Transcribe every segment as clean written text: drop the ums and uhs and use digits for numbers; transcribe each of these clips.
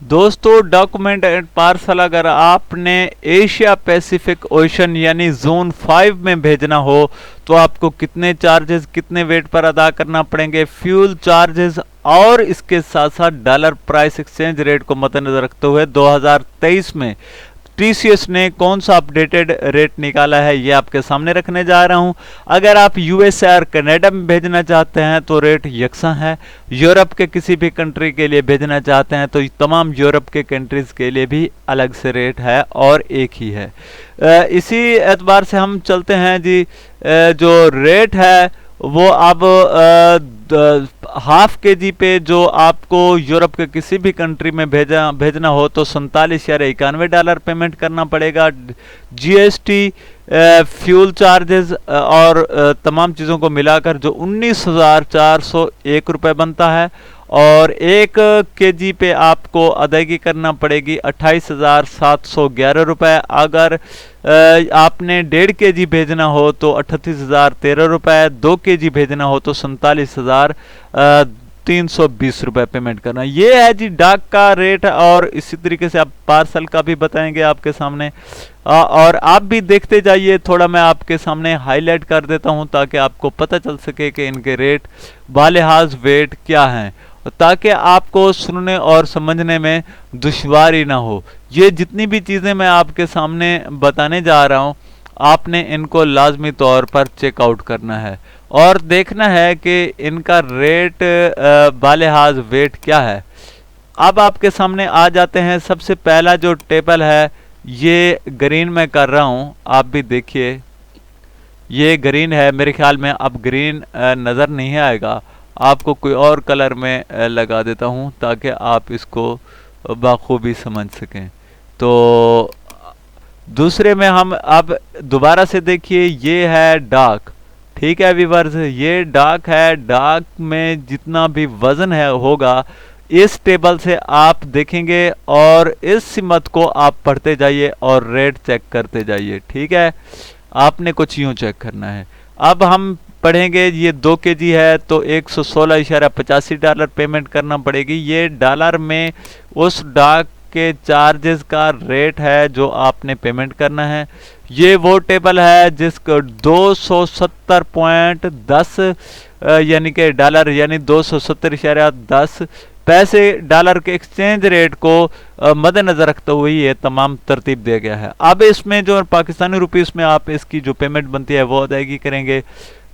दोस्तों, document and parcel अगर आपने एशिया पैसिफिक ओशन यानी जोन 5 में भेजना हो तो आपको कितने चार्जेस कितने वेट पर अदा करना पड़ेंगे, फ्यूल चार्जेस और इसके साथ साथ डॉलर प्राइस एक्सचेंज रेट को मद्देनजर रखते हुए 2023 में टीसीएस ने कौन सा अपडेटेड रेट निकाला है ये आपके सामने रखने जा रहा हूं। अगर आप यूएसए और कनाडा में भेजना चाहते हैं तो रेट यकसा है। यूरोप के किसी भी कंट्री के लिए भेजना चाहते हैं तो तमाम यूरोप के कंट्रीज के लिए भी अलग से रेट है और एक ही है। इसी एतबार से हम चलते हैं जी। जो रेट है वो अब हाफ के जी पे जो आपको यूरोप के किसी भी कंट्री में भेजना हो तो $47.91 पेमेंट करना पड़ेगा। जीएसटी, फ्यूल चार्जेस और तमाम चीज़ों को मिलाकर जो 19,401 रुपये बनता है और 1 केजी पे आपको अदायगी करना पड़ेगी 28,711 रुपये। अगर आपने 1.5 केजी भेजना हो तो 38,013 रुपये, 2 केजी भेजना हो तो 47,320 रुपये पेमेंट करना। ये है जी डाक का रेट और इसी तरीके से आप पार्सल का भी बताएंगे आपके सामने। और आप भी देखते जाइए, थोड़ा मैं आपके सामने हाईलाइट कर देता हूं ताकि आपको पता चल सके कि इनके रेट बालिहाज वेट क्या हैं, ताकि आपको सुनने और समझने में दुश्वारी ना हो। ये जितनी भी चीज़ें मैं आपके सामने बताने जा रहा हूँ आपने इनको लाजमी तौर पर चेकआउट करना है और देखना है कि इनका रेट बालिहाज वेट क्या है। अब आपके सामने आ जाते हैं। सबसे पहला जो टेबल है ये ग्रीन में कर रहा हूँ, आप भी देखिए ये ग्रीन है। मेरे ख्याल में अब ग्रीन नज़र नहीं आएगा, आपको कोई और कलर में लगा देता हूं ताकि आप इसको बाखूबी समझ सकें। तो दूसरे में हम अब दोबारा से देखिए, ये है डाक। ठीक है व्यूअर्स, ये डाक है। डाक में जितना भी वजन है होगा इस टेबल से आप देखेंगे और इस सिमत को आप पढ़ते जाइए और रेट चेक करते जाइए। ठीक है, आपने कुछ यूं चेक करना है। अब हम पढ़ेंगे, ये 2 केजी है तो $116.85 पेमेंट करना पड़ेगी। ये डॉलर में उस डाक के चार्जेस का रेट है जो आपने पेमेंट करना है। ये वो टेबल है जिसको 270.10 यानी कि डॉलर यानी 270.10 पैसे डॉलर के एक्सचेंज रेट को मद्देनजर रखते हुए ये तमाम तरतीब दिया गया है। अब इसमें जो पाकिस्तानी रुपीस में आप इसकी जो पेमेंट बनती है वो अदायगी करेंगे।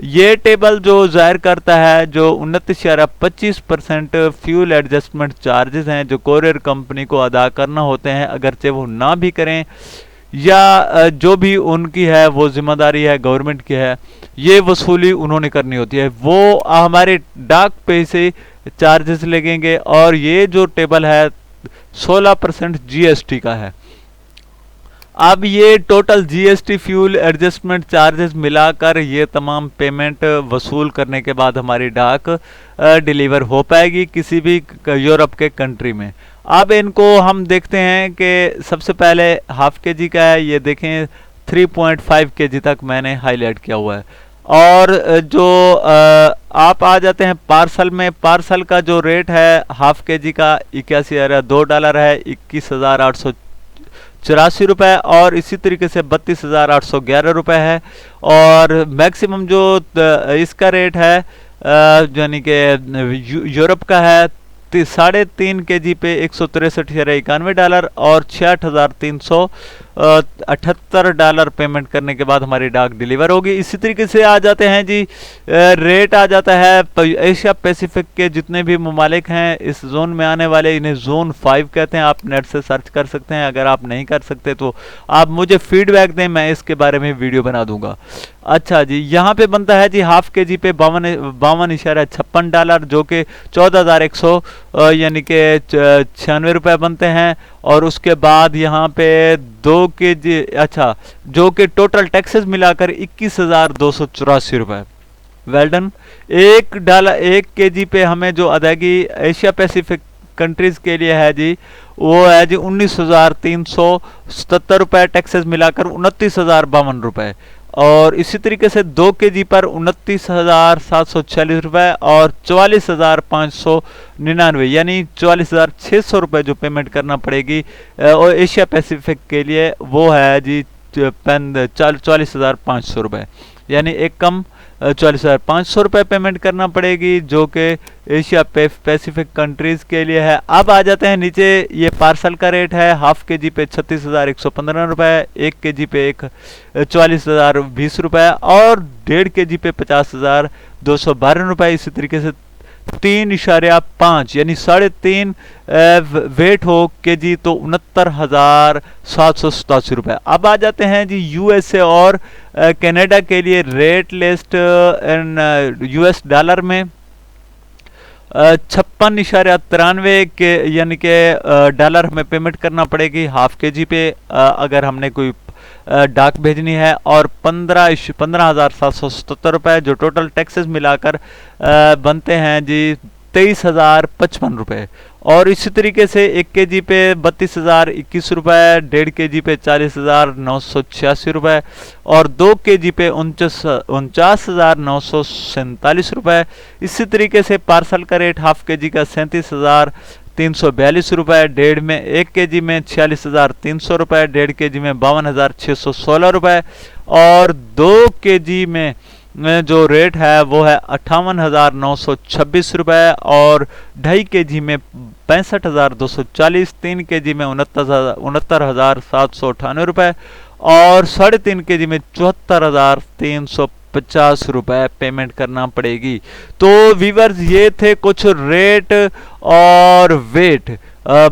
ये टेबल जो जाहिर करता है जो 29.25% फ्यूल एडजस्टमेंट चार्जेस हैं जो कोरियर कंपनी को अदा करना होते हैं, अगरचे वो ना भी करें या जो भी उनकी है वो जिम्मेदारी है गवर्नमेंट की है, ये वसूली उन्होंने करनी होती है, वो हमारे डाक पे से चार्जेस लगेंगे। और ये जो टेबल है 16% जीएसटी का है। अब ये total GST fuel adjustment charges मिलाकर ये तमाम पेमेंट वसूल करने के बाद हमारी डाक डिलीवर हो पाएगी किसी भी यूरोप के कंट्री में। अब इनको हम देखते हैं कि सबसे पहले हाफ के जी का है, ये देखें 3.5 केजी तक मैंने हाईलाइट किया हुआ है। और जो आप आ जाते हैं पार्सल में, पार्सल का जो रेट है हाफ के जी का $81.02 है, $21,884 रुपये और इसी तरीके से $32,811 रुपये है। और मैक्सिमम जो इसका रेट है यानी कि यूरोप का है 3.5 केजी पे $163.91 और $68,378 पेमेंट करने के बाद हमारी डाक डिलीवर होगी। इसी तरीके से आ जाते हैं जी, रेट आ जाता है एशिया पैसिफिक के जितने भी ममालिक हैं इस जोन में आने वाले, इन्हें जोन 5 कहते हैं। आप नेट से सर्च कर सकते हैं, अगर आप नहीं कर सकते तो आप मुझे फीडबैक दें, मैं इसके बारे में वीडियो बना दूंगा। अच्छा जी, यहाँ पे बनता है जी हाफ के जी पे $52.56 जो कि 14,100 यानी कि 96 रुपये बनते हैं। और उसके बाद यहाँ पे 2 केजी, अच्छा जो कि टोटल टैक्सेस मिलाकर 21,284 रुपये। Well done. $1 केजी पे हमें जो अदायगी एशिया पैसिफिक कंट्रीज के लिए है जी वो है जी 19,377 रुपये, टैक्सेस मिलाकर 29,052 रुपये। और इसी तरीके से 2 kg पर 29,746 रुपये और 44,599 यानी 44,600 रुपये जो पेमेंट करना पड़ेगी और एशिया पैसिफिक के लिए वो है जी 44,500 रुपये, यानी एक कम 44,500 रुपये पेमेंट करना पड़ेगी जो कि एशिया पैसिफिक कंट्रीज के लिए है। अब आ जाते हैं नीचे, ये पार्सल का रेट है। हाफ kg पे 36,115 रुपये, 1 kg पे 44,020 रुपये और 1.5 kg पे 50,212 रुपये। इसी तरीके से 3.5 यानी 3.5 वेट हो kg तो 69,787 रुपये। अब आ जाते हैं जी यूएसए और कनाडा के लिए rate list in US dollar में 56.93 के यानी कि डॉलर हमें पेमेंट करना पड़ेगी हाफ kg पे अगर हमने कोई डाक भेजनी है, और 15,777 रुपये जो टोटल टैक्सेस मिलाकर बनते हैं जी 23,055 रुपये। और इसी तरीके से 1 kg पे 32,021 रुपये, 1.5 kg पे 40,986 रुपये और 2 kg पे 49,947 रुपये। इसी तरीके से पार्सल का रेट हाफ kg का 37,342 रुपये, 1 kg में 46,300 रुपये, 1.5 kg में 52,616 रुपये और 2 kg में जो रेट है वो है 58,926 रुपये और 2.5 kg में 65,240, 3 kg में 69,798 रुपये और 3.5 kg में 74,350 रुपये पेमेंट करना पड़ेगी। तो वीवर्स ये थे कुछ रेट और वेट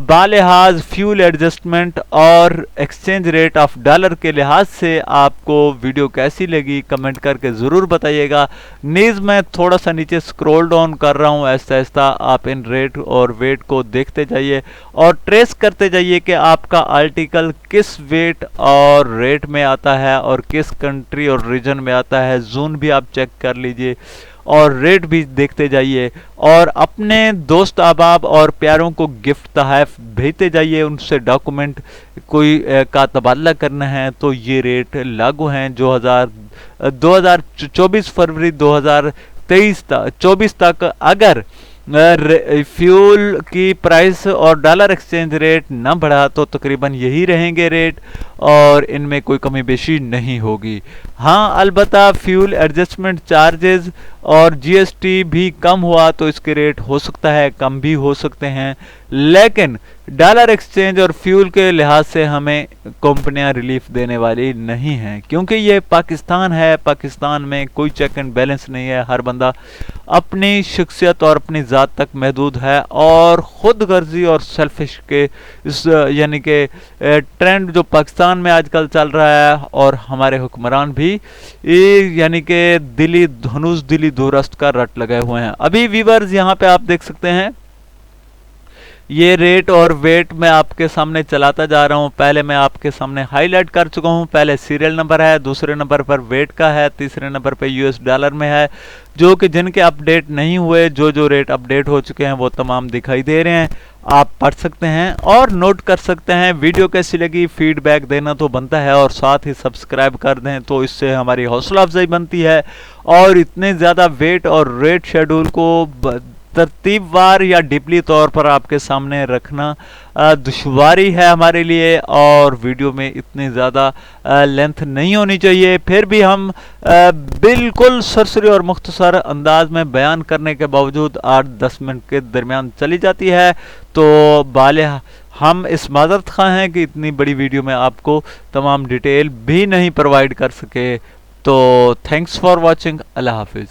बालिहाज फ्यूल एडजस्टमेंट और एक्सचेंज रेट ऑफ डॉलर के लिहाज से आपको वीडियो कैसी लगी कमेंट करके ज़रूर बताइएगा। नीज मैं थोड़ा सा नीचे स्क्रॉल डाउन कर रहा हूँ, ऐसा ऐसा आप इन रेट और वेट को देखते जाइए और ट्रेस करते जाइए कि आपका आर्टिकल किस वेट और रेट में आता है और किस कंट्री और रीजन में आता है। जोन भी आप चेक कर लीजिए और रेट भी देखते जाइए और अपने दोस्त अहबाब और प्यारों को गिफ्ट तहफ़ भेजते जाइए। उनसे डॉक्यूमेंट कोई का तबादला करना है तो ये रेट लागू हैं। 2024 फरवरी 2024 तक अगर फ्यूल की प्राइस और डॉलर एक्सचेंज रेट न बढ़ा तो तकरीबन यही रहेंगे रेट और इनमें कोई कमी बेशी नहीं होगी। हाँ, अलबत्ता फ्यूल एडजस्टमेंट चार्जेस और जीएसटी भी कम हुआ तो इसके रेट हो सकता है कम भी हो सकते हैं, लेकिन डॉलर एक्सचेंज और फ्यूल के लिहाज से हमें कंपनियां रिलीफ देने वाली नहीं हैं क्योंकि ये पाकिस्तान है। पाकिस्तान में कोई चेक एंड बैलेंस नहीं है, हर बंदा अपनी शख्सियत और अपनी ज़ात तक महदूद है और ख़ुद गर्जी और सेल्फिश के इस यानी कि ट्रेंड जो पाकिस्तान में आजकल चल रहा है और हमारे हुक्मरान भी यानी कि दिली दुरस्त का रट लगाए हुए हैं। अभी वीवर्स यहाँ पे आप देख सकते हैं ये रेट और वेट मैं आपके सामने चलाता जा रहा हूँ। पहले मैं आपके सामने हाईलाइट कर चुका हूँ। पहले सीरियल नंबर है, दूसरे नंबर पर वेट का है, तीसरे नंबर पे यूएस डॉलर में है, जो कि जिनके अपडेट नहीं हुए, जो रेट अपडेट हो चुके हैं वो तमाम दिखाई दे रहे हैं। आप पढ़ सकते हैं और नोट कर सकते हैं। वीडियो कैसी लगी फीडबैक देना तो बनता है और साथ ही सब्सक्राइब कर दें तो इससे हमारी हौसला अफजाई बनती है। और इतने ज़्यादा वेट और रेट शेड्यूल को तरतीबवार या डीपली तौर पर आपके सामने रखना दुश्वारी है हमारे लिए और वीडियो में इतनी ज़्यादा लेंथ नहीं होनी चाहिए। फिर भी हम बिल्कुल सरसरी और मुख्तसर अंदाज में बयान करने के बावजूद 8-10 मिनट के दरमियान चली जाती है। तो हम इस माजरत ख़्वाह हैं कि इतनी बड़ी वीडियो में आपको तमाम डिटेल भी नहीं प्रोवाइड कर सके। तो थैंक्स फॉर वॉचिंग। अल्लाह हाफिज़।